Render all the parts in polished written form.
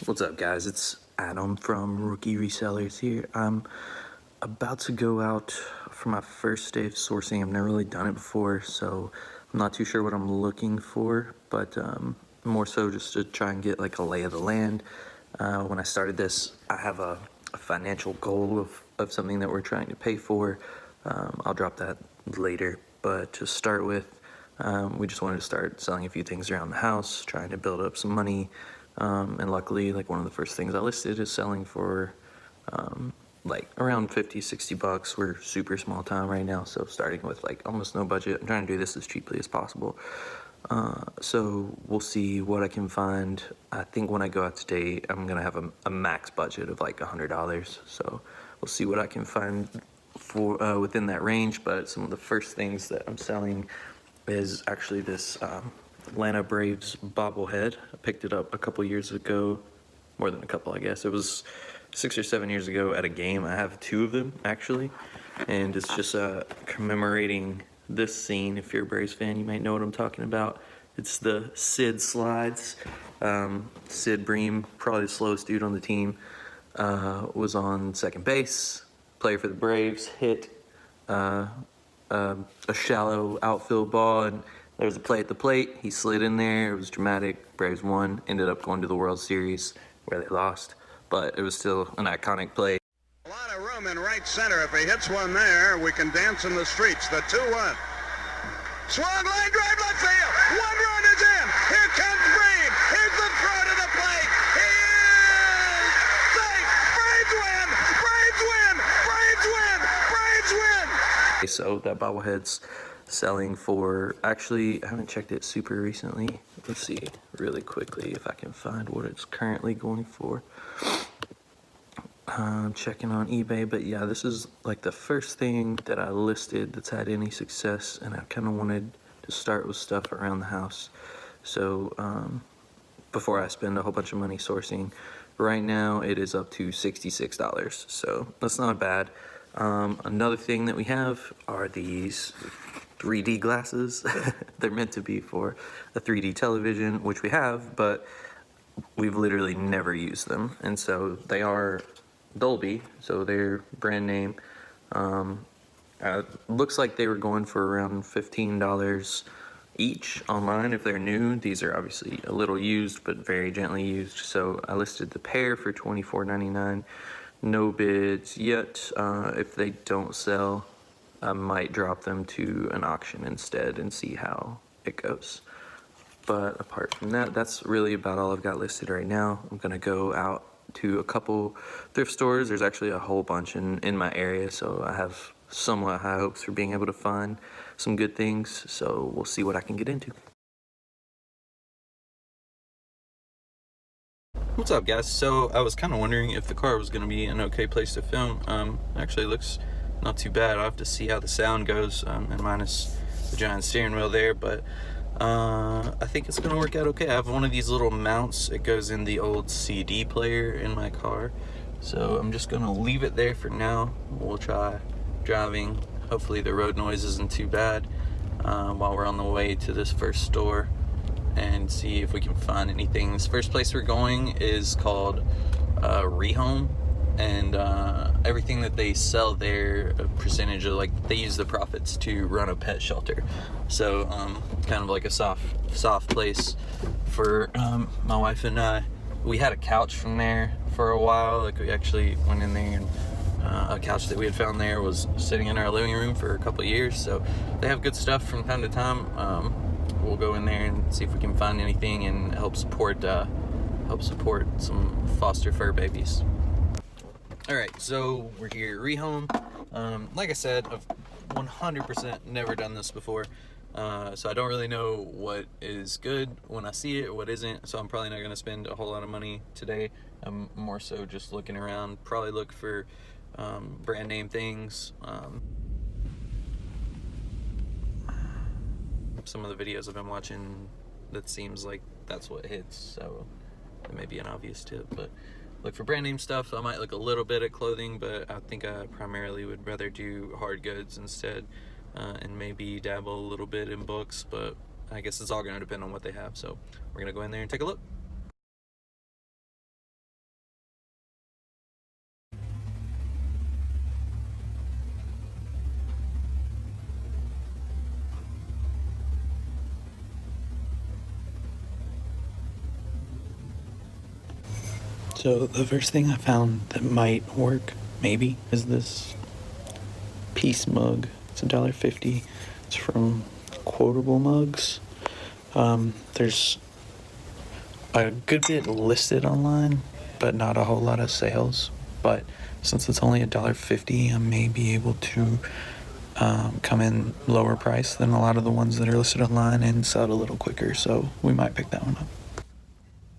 What's up, guys? It's Adam from Rookie Resellers here. I'm about to go out for my first day of sourcing. I've never really done it before, so I'm not too sure what I'm looking for, but more so just to try and get like a lay of the land. When I started this, I have a financial goal of something that we're trying to pay for. I'll drop that later, but to start with, we just wanted to start selling a few things around the house, trying to build up some money. And luckily, like, one of the first things I listed is selling for like around 50-60 bucks. We're super small town right now, so starting with like almost no budget. I'm trying to do this as cheaply as possible. So we'll see what I can find. I think when I go out today, I'm gonna have a max budget of like $100. So we'll see what I can find for within that range. But some of the first things that I'm selling is actually this Atlanta Braves bobblehead. I picked it up a couple years ago, more than a couple, I guess. It was 6 or 7 years ago at a game. I have two of them actually, and it's just commemorating this scene. If you're a Braves fan, you might know what I'm talking about. It's the Sid slides. Sid Bream, probably the slowest dude on the team, was on second base, player for the Braves, hit a shallow outfield ball, and there was a play at the plate. He slid in there. It was dramatic. Braves won. Ended up going to the World Series where they lost, but it was still an iconic play. A lot of room in right center. If he hits one there, we can dance in the streets. The 2-1. Swung line drive left field. One run is in. Here comes Bream. Here's the throw to the plate. He is safe. Braves win. Braves win. Braves win. Braves win. So that bobblehead's selling for, actually, I haven't checked it super recently. Let's see really quickly if I can find what it's currently going for. I'm checking on eBay, but yeah, this is like the first thing that I listed that's had any success, and I kind of wanted to start with stuff around the house. So before I spend a whole bunch of money sourcing, right now it is up to $66, so that's not bad. Another thing that we have are these 3D glasses. They're meant to be for a 3D television, which we have, but we've literally never used them. And so they are Dolby, so they're brand name. Looks like they were going for around $15 each online if they're new. These are obviously a little used, but very gently used. So I listed the pair for $24.99. No bids yet. If they don't sell, I might drop them to an auction instead and see how it goes. But apart from that, that's really about all I've got listed right now. I'm gonna go out to a couple thrift stores. There's actually a whole bunch in my area, so I have somewhat high hopes for being able to find some good things. So we'll see what I can get into. What's up, guys? So I was kind of wondering if the car was going to be an okay place to film. Actually looks not too bad. I'll have to see how the sound goes, and minus the giant steering wheel there, but I think it's going to work out okay. I have one of these little mounts. It goes in the old CD player in my car, so I'm just going to leave it there for now. We'll try driving. Hopefully the road noise isn't too bad while we're on the way to this first store, and see if we can find anything. This first place we're going is called Rehome, and everything that they sell there, a percentage of, like, they use the profits to run a pet shelter. So kind of like a soft place for my wife and I. We had a couch from there for a while. Like, we actually went in there, and a couch that we had found there was sitting in our living room for a couple of years. So they have good stuff from time to time. We'll go in there and see if we can find anything and help support some foster fur babies. All right, so we're here at Rehome. Like I said, I've 100% never done this before, so I don't really know what is good when I see it or what isn't. So I'm probably not going to spend a whole lot of money today. I'm more so just looking around. Probably look for brand name things. Some of the videos I've been watching, that seems like that's what hits, so it may be an obvious tip, but look for brand name stuff. I might look a little bit at clothing, but I think I primarily would rather do hard goods instead, and maybe dabble a little bit in books, but I guess it's all going to depend on what they have. So we're going to go in there and take a look. So the first thing I found that might work, maybe, is this piece mug. It's $1.50. It's from Quotable Mugs. There's a good bit listed online, but not a whole lot of sales. But since it's only $1.50, I may be able to come in lower price than a lot of the ones that are listed online and sell it a little quicker. So we might pick that one up.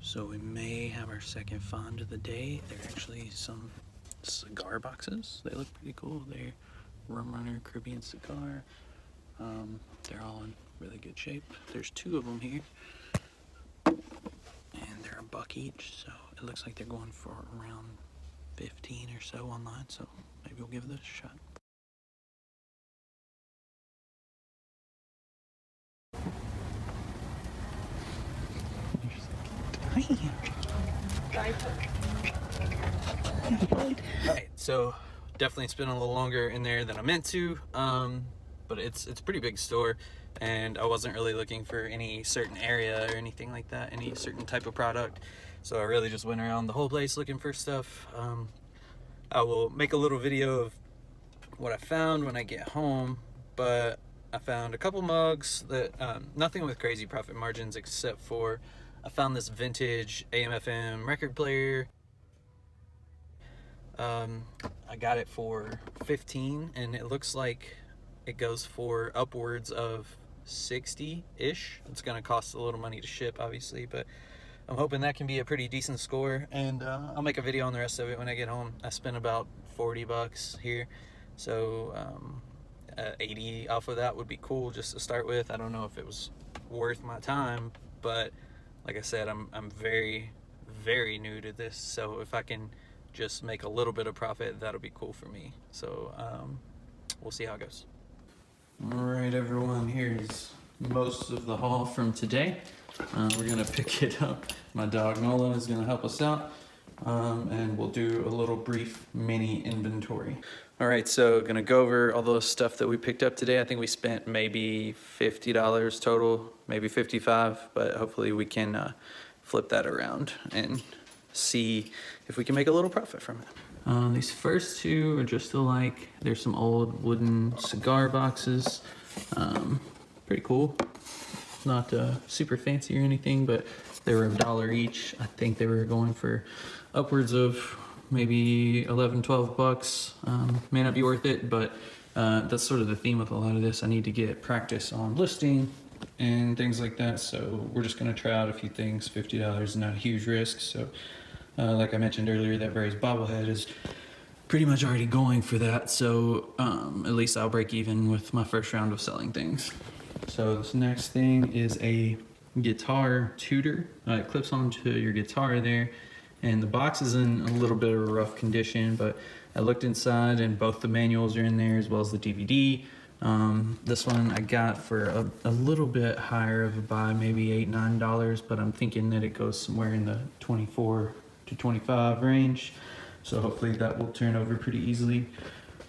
So we may have our second find of the day. They're actually some cigar boxes. They look pretty cool. They're Rum Runner Caribbean cigar. They're all in really good shape. There's 2 of them here, and they're $1 each. So it looks like they're going for around 15 or so online. So maybe we'll give this a shot. Alright, so definitely spent a little longer in there than I meant to, but it's a pretty big store, and I wasn't really looking for any certain area or anything like that, any certain type of product, so I really just went around the whole place looking for stuff. I will make a little video of what I found when I get home, but I found a couple mugs that, nothing with crazy profit margins, except for I found this vintage AM/FM record player. I got it for 15, and it looks like it goes for upwards of 60-ish. It's gonna cost a little money to ship, obviously, but I'm hoping that can be a pretty decent score, and I'll make a video on the rest of it when I get home. I spent about $40 here, so 80 off of that would be cool just to start with. I don't know if it was worth my time, but like I said, I'm very, very new to this, so if I can just make a little bit of profit, that'll be cool for me. So we'll see how it goes. All right, everyone, here's most of the haul from today. We're gonna pick it up. My dog Nolan is gonna help us out, and we'll do a little brief mini inventory. All right, so gonna go over all the stuff that we picked up today. I think we spent maybe $50 total, maybe 55, but hopefully we can flip that around and see if we can make a little profit from it. These first 2 are just alike. There's some old wooden cigar boxes. Pretty cool. Not super fancy or anything, but they were $1 each. I think they were going for upwards of maybe 11, 12 bucks. May not be worth it, but that's sort of the theme with a lot of this. I need to get practice on listing and things like that, so we're just gonna try out a few things. $50 is not a huge risk. So like I mentioned earlier, that Barry's bobblehead is pretty much already going for that, so at least I'll break even with my first round of selling things. So this next thing is a guitar tutor. It clips onto your guitar there, and the box is in a little bit of a rough condition, but I looked inside and both the manuals are in there as well as the DVD. This one I got for a little bit higher of a buy, maybe $8, $9, but I'm thinking that it goes somewhere in the 24 to 25 range, so hopefully that will turn over pretty easily.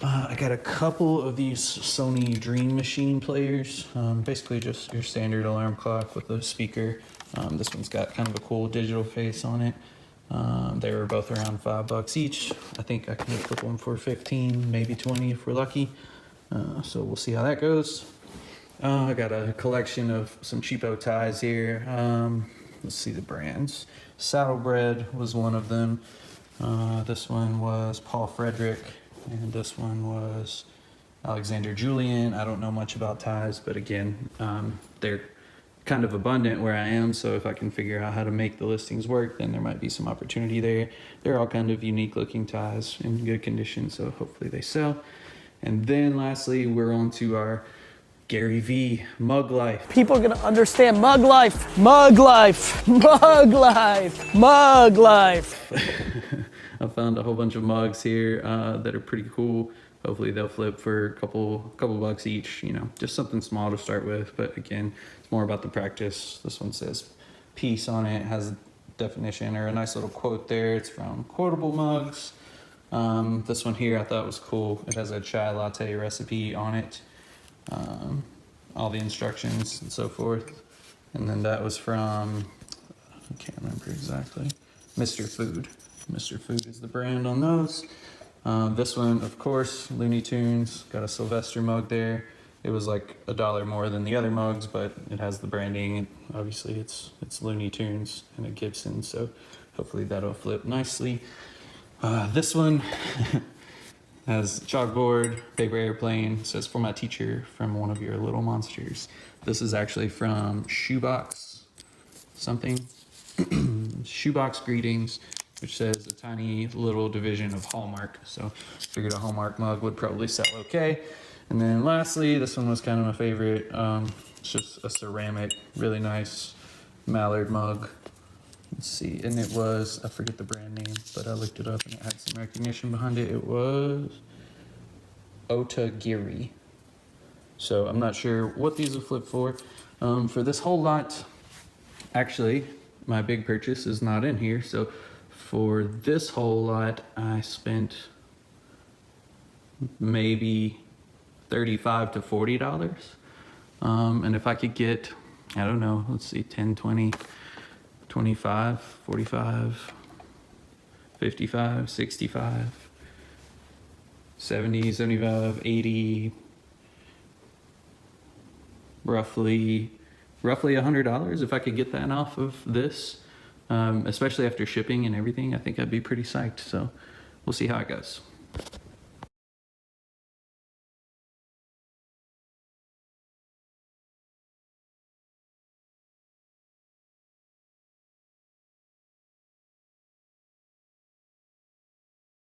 I got a couple of these Sony Dream Machine players, basically just your standard alarm clock with a speaker. This one's got kind of a cool digital face on it. They were both around $5 each. I think I can flip them for 15, maybe 20 if we're lucky. So we'll see how that goes. I got a collection of some cheapo ties here. Let's see the brands. Saddlebred was one of them. This one was Paul Frederick, and this one was Alexander Julian. I don't know much about ties, but again, they're kind of abundant where I am, so if I can figure out how to make the listings work, then there might be some opportunity there. They're all kind of unique looking ties in good condition, so hopefully they sell. And then lastly, we're on to our Gary V mug life. People are gonna understand mug life, mug life, mug life, mug life. I found a whole bunch of mugs here that are pretty cool. Hopefully they'll flip for a couple bucks each, you know, just something small to start with. But again, it's more about the practice. This one says peace on it, has a definition or a nice little quote there. It's from Quotable Mugs. This one here I thought was cool. It has a chai latte recipe on it. All the instructions and so forth. And then that was from, I can't remember exactly, Mr. Food. Mr. Food is the brand on those. This one, of course, Looney Tunes, got a Sylvester mug there. It was like $1 more than the other mugs, but it has the branding. Obviously, it's Looney Tunes and a Gibson, so hopefully that'll flip nicely. This one has chalkboard, paper airplane, says for my teacher from one of your little monsters. This is actually from Shoebox something. Shoebox Greetings, which says a tiny little division of Hallmark. So figured a Hallmark mug would probably sell okay. And then lastly, this one was kind of my favorite. It's just a ceramic, really nice mallard mug. Let's see, and it was, I forget the brand name, but I looked it up and it had some recognition behind it. It was Otagiri. So I'm not sure what these will flip for. For this whole lot, actually, my big purchase is not in here. So for this whole lot, I spent maybe $35 to $40. And if I could get, I don't know, let's see, 10, 20, 25, 45, 55, 65, 70, 75, 80, roughly $100 if I could get that off of this, especially after shipping and everything. I think I'd be pretty psyched. So we'll see how it goes.